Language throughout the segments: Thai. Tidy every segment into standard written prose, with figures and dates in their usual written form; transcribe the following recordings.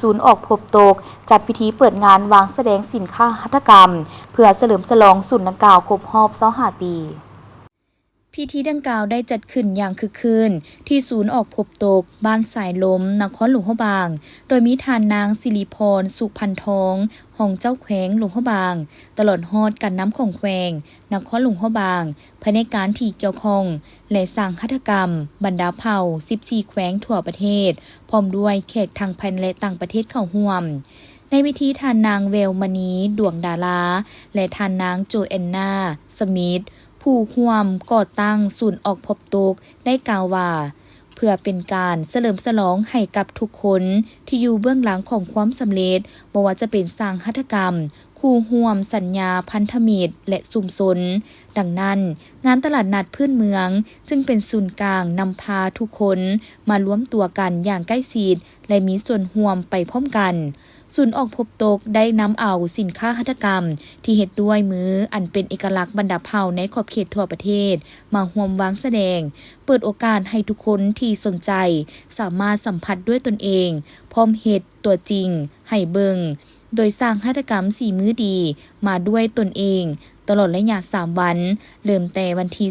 ศูนย์ออกพบโตกจัดพิธีเปิดงานวางแสดงสินค้าหัตถกรรมเพื่อเฉลิมฉลองศูนย์ดังกล่าวครบรอบ25 ปีพิธีดังกล่าวได้จัดขึ้นอย่างคึกคืนที่ศูนย์ออกพบโตกบ้านสายลมนครหลวงพระบางโดยมีทานนางสิริพรสุพันทองห้องเจ้าแขวงหลวงพระบางตลอดฮอดกันน้ำของแขวงนครหลวงพระบางภายในการที่เกี่ยวข้องและสร้างหัตถกรรมบรรดาเผ่า14แขวงทั่วประเทศพร้อมด้วยแขกทางภายในและต่างประเทศเข้าร่วมในพิธีทานนางเวลมณีดวงดาราและทานนางโจแอนนาสมิธผู้ร่วมก่อตั้งศูนย์ออกพบโตกได้กล่าวว่าเพื่อเป็นการเฉลิมฉลองให้กับทุกคนที่อยู่เบื้องหลังของความสำเร็จบ่ว่าจะเป็นสร้างหัตถกรรมคู่ร่วมสัญญาพันธมิตรและสุมสนดังนั้นงานตลาดนัดพื้นเมืองจึงเป็นศูนย์กลางนำพาทุกคนมารวมตัวกันอย่างใกล้ชิดและมีส่วนร่วมไปพร้อมกันศูนย์ออกพบโตกได้นำเอาสินค้าหัตถกรรมที่เฮ็ดด้วยมืออันเป็นเอกลักษณ์บรรดาเผ่าในขอบเขตทั่วประเทศมาร่วมวางแสดงเปิดโอกาสให้ทุกคนที่สนใจสามารถสัมผัสด้วยตนเองพร้อมเฮ็ดตัวจริงให้เบิ่งโดยสร้างหัตถกรรม4มื้อดีมาด้วยตนเองตลอดระยะ3วันเริ่มแต่วันที่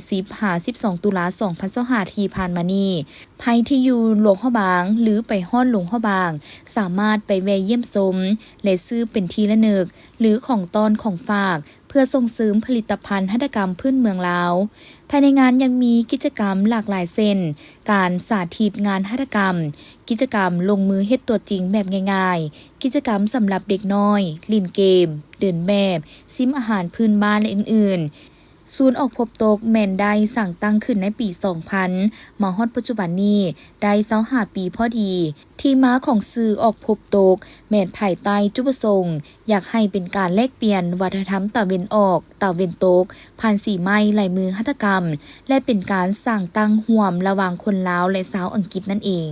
10-12 ตุลา2025ที่ผ่านมานี้ไผที่อยู่หลวงพระบางหรือไปฮอดหลวงพระบางสามารถไปแวะเยี่ยมชมและซื้อเป็นที่ระลึกหรือของต้อนของฝากเพื่อส่งเสริมผลิตภัณฑ์หัตถกรรมพื้นเมืองลาวภายในงานยังมีกิจกรรมหลากหลายเช่นการสาธิตงานหัตถกรรมกิจกรรมลงมือเฮ็ดตัวจริงแบบง่ายๆกิจกรรมสำหรับเด็กน้อยเล่นเกมเดินแบบชิมอาหารพื้นบ้านและอื่นๆศูนย์ออกพบโตกแม่นได้สั่งตั้งขึ้นในปี 2000 มาฮอดปัจจุบันนี้ได้25 ปีพอดีที่มาของสื่อออกพบโตกแม่นภายใต้จุดประสงค์อยากให้เป็นการแลกเปลี่ยนวัฒนธรรมตะวันออกตะวันตกผ่านสีไม้ลายมือหัตถกรรมและเป็นการสร้างตั้งร่วมระหว่างคนลาวและชาวอังกฤษนั่นเอง